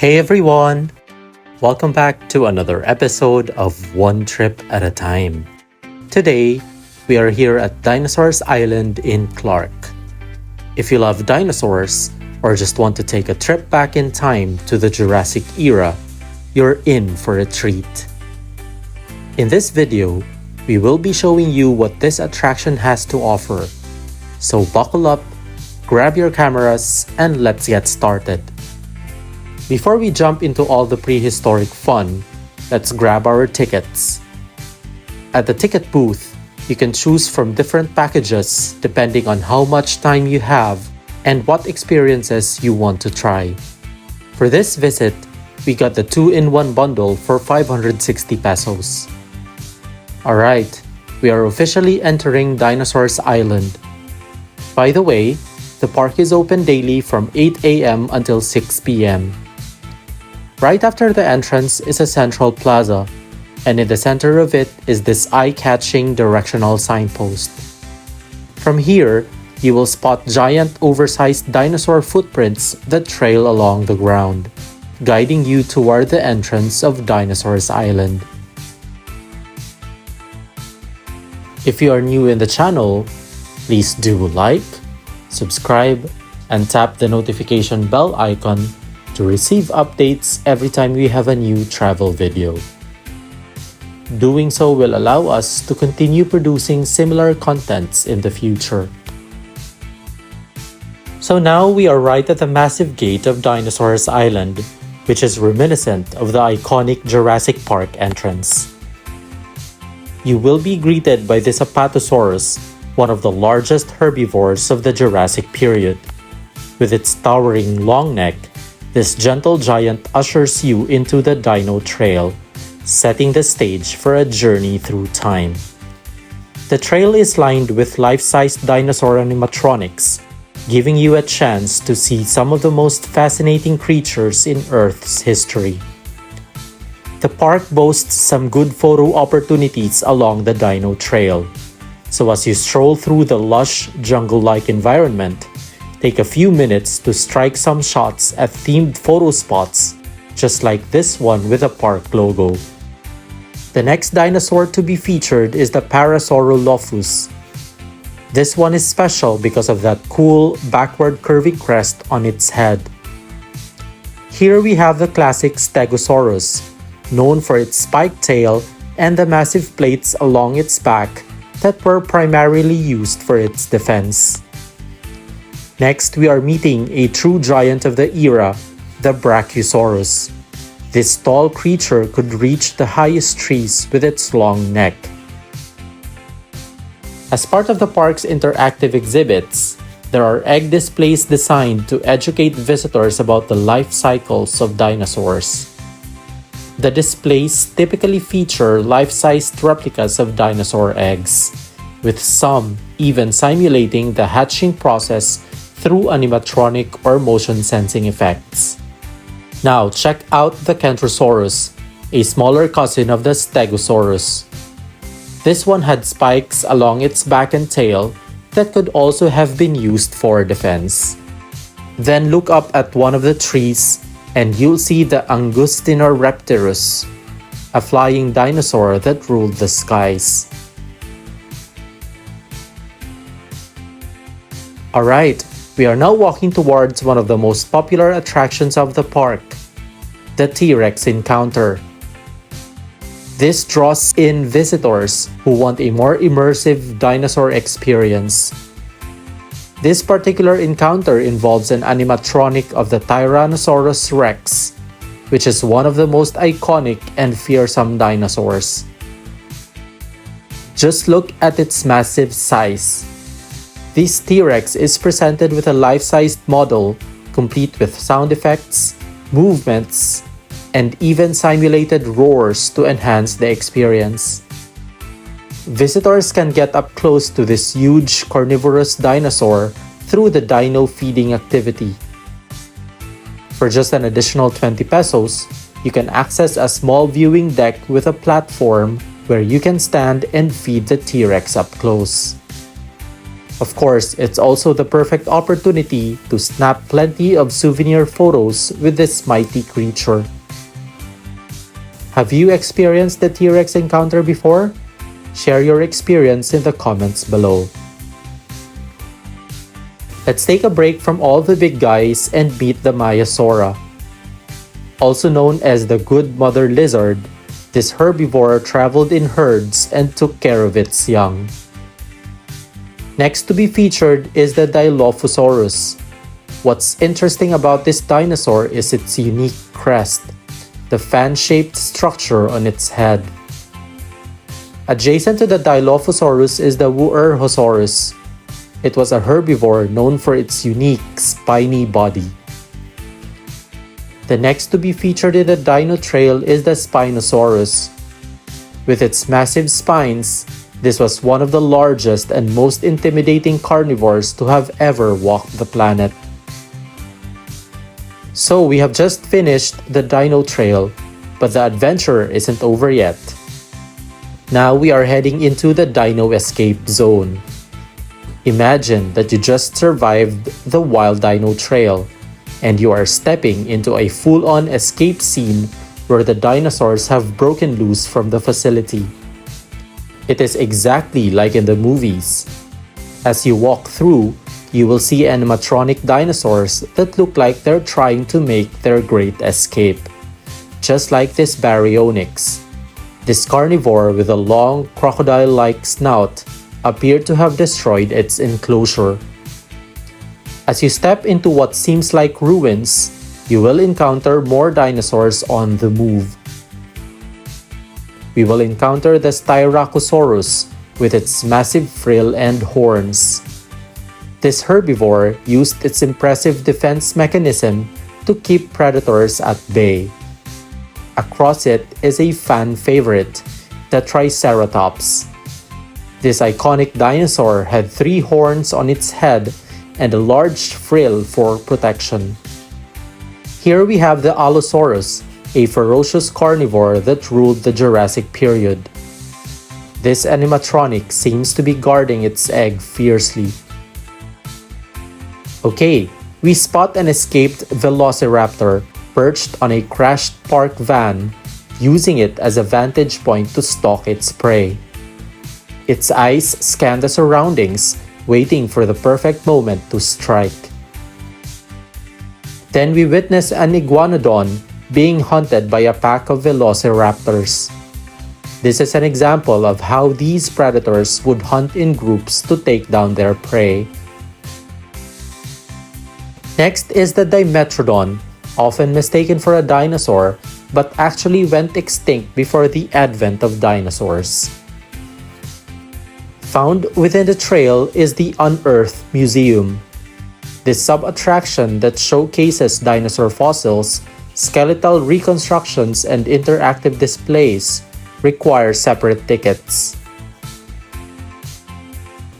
Hey everyone! Welcome back to another episode of One Trip at a Time. Today, we are here at Dinosaurs Island in Clark. If you love dinosaurs or just want to take a trip back in time to the Jurassic era, you're in for a treat. In this video, we will be showing you what this attraction has to offer. So buckle up, grab your cameras, and let's get started. Before we jump into all the prehistoric fun, let's grab our tickets. At the ticket booth, you can choose from different packages depending on how much time you have and what experiences you want to try. For this visit, we got the 2-in-1 bundle for 560 pesos. Alright, we are officially entering Dinosaurs Island. By the way, the park is open daily from 8 a.m. until 6 p.m. Right after the entrance is a central plaza, and in the center of it is this eye-catching directional signpost. From here, you will spot giant oversized dinosaur footprints that trail along the ground, guiding you toward the entrance of Dinosaurs Island. If you are new in the channel, please do like, subscribe, and tap the notification bell icon to receive updates every time we have a new travel video. Doing so will allow us to continue producing similar contents in the future. So now we are right at the massive gate of Dinosaurs Island, which is reminiscent of the iconic Jurassic Park entrance. You will be greeted by this Apatosaurus, one of the largest herbivores of the Jurassic period. With its towering long neck, this gentle giant ushers you into the Dino Trail, setting the stage for a journey through time. The trail is lined with life-sized dinosaur animatronics, giving you a chance to see some of the most fascinating creatures in Earth's history. The park boasts some good photo opportunities along the Dino Trail, so as you stroll through the lush, jungle-like environment, take a few minutes to strike some shots at themed photo spots, just like this one with a park logo. The next dinosaur to be featured is the Parasaurolophus. This one is special because of that cool, backward curving crest on its head. Here we have the classic Stegosaurus, known for its spiked tail and the massive plates along its back that were primarily used for its defense. Next, we are meeting a true giant of the era, the Brachiosaurus. This tall creature could reach the highest trees with its long neck. As part of the park's interactive exhibits, there are egg displays designed to educate visitors about the life cycles of dinosaurs. The displays typically feature life-sized replicas of dinosaur eggs, with some even simulating the hatching process through animatronic or motion sensing effects. Now check out the Kentrosaurus, a smaller cousin of the Stegosaurus. This one had spikes along its back and tail that could also have been used for defense. Then look up at one of the trees and you'll see the Angustinoraptorus, a flying dinosaur that ruled the skies. Alright, we are now walking towards one of the most popular attractions of the park, the T-Rex encounter. This draws in visitors who want a more immersive dinosaur experience. This particular encounter involves an animatronic of the Tyrannosaurus Rex, which is one of the most iconic and fearsome dinosaurs. Just look at its massive size. This T-Rex is presented with a life-sized model, complete with sound effects, movements, and even simulated roars to enhance the experience. Visitors can get up close to this huge carnivorous dinosaur through the dino feeding activity. For just an additional 20 pesos, you can access a small viewing deck with a platform where you can stand and feed the T-Rex up close. Of course, it's also the perfect opportunity to snap plenty of souvenir photos with this mighty creature. Have you experienced the T-Rex encounter before? Share your experience in the comments below. Let's take a break from all the big guys and meet the Maiasaura. Also known as the Good Mother Lizard, this herbivore traveled in herds and took care of its young. Next to be featured is the Dilophosaurus. What's interesting about this dinosaur is its unique crest, the fan-shaped structure on its head. Adjacent to the Dilophosaurus is the Wuerhosaurus. It was a herbivore known for its unique spiny body. The next to be featured in the Dino Trail is the Spinosaurus. With its massive spines, this was one of the largest and most intimidating carnivores to have ever walked the planet. So we have just finished the Dino Trail, but the adventure isn't over yet. Now we are heading into the Dino Escape zone. Imagine that you just survived the Wild Dino Trail, and you are stepping into a full-on escape scene where the dinosaurs have broken loose from the facility. It is exactly like in the movies. As you walk through, you will see animatronic dinosaurs that look like they're trying to make their great escape. Just like this Baryonyx. This carnivore with a long crocodile-like snout appeared to have destroyed its enclosure. As you step into what seems like ruins, you will encounter more dinosaurs on the move. We will encounter the Styracosaurus with its massive frill and horns. This herbivore used its impressive defense mechanism to keep predators at bay. Across it is a fan favorite, the Triceratops. This iconic dinosaur had 3 horns on its head and a large frill for protection. Here we have the Allosaurus, a ferocious carnivore that ruled the Jurassic period. This animatronic seems to be guarding its egg fiercely. Okay, we spot an escaped velociraptor perched on a crashed park van, using it as a vantage point to stalk its prey. Its eyes scan the surroundings, waiting for the perfect moment to strike. Then we witness an iguanodon being hunted by a pack of velociraptors. This is an example of how these predators would hunt in groups to take down their prey. Next is the Dimetrodon, often mistaken for a dinosaur, but actually went extinct before the advent of dinosaurs. Found within the trail is the Unearthed Museum. This sub-attraction that showcases dinosaur fossils, skeletal reconstructions, and interactive displays require separate tickets.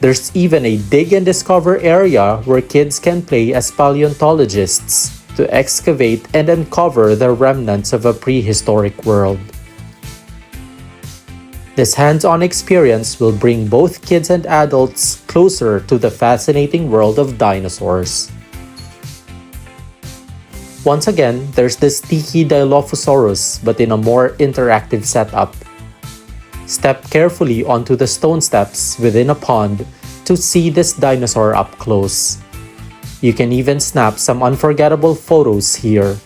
There's even a dig and discover area where kids can play as paleontologists to excavate and uncover the remnants of a prehistoric world. This hands-on experience will bring both kids and adults closer to the fascinating world of dinosaurs. Once again, there's the sticky Dilophosaurus, but in a more interactive setup. Step carefully onto the stone steps within a pond to see this dinosaur up close. You can even snap some unforgettable photos here.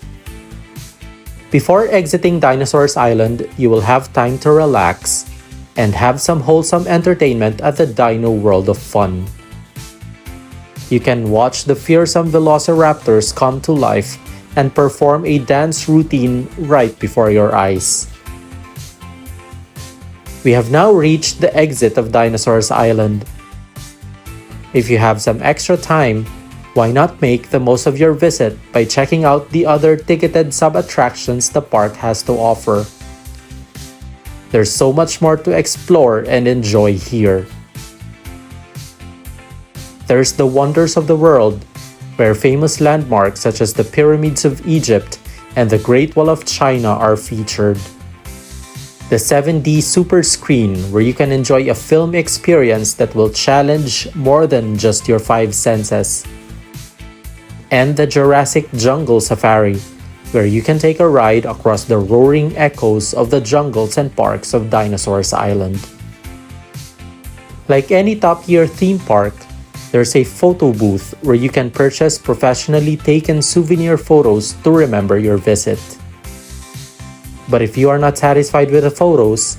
Before exiting Dinosaurs Island, you will have time to relax and have some wholesome entertainment at the Dino World of Fun. You can watch the fearsome velociraptors come to life and perform a dance routine right before your eyes. We have now reached the exit of Dinosaurs Island. If you have some extra time, why not make the most of your visit by checking out the other ticketed sub-attractions the park has to offer. There's so much more to explore and enjoy here. There's the Wonders of the World, where famous landmarks such as the Pyramids of Egypt and the Great Wall of China are featured. the 7D Super Screen, where you can enjoy a film experience that will challenge more than just your five senses. And the Jurassic Jungle Safari, where you can take a ride across the roaring echoes of the jungles and parks of Dinosaurs Island. Like any top-tier theme park, there's a photo booth where you can purchase professionally taken souvenir photos to remember your visit. But if you are not satisfied with the photos,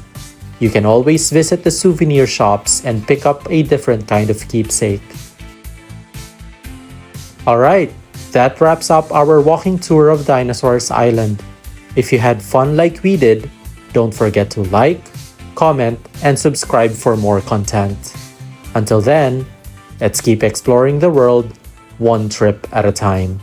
you can always visit the souvenir shops and pick up a different kind of keepsake. Alright, that wraps up our walking tour of Dinosaurs Island. If you had fun like we did, don't forget to like, comment, and subscribe for more content. Until then, let's keep exploring the world one trip at a time.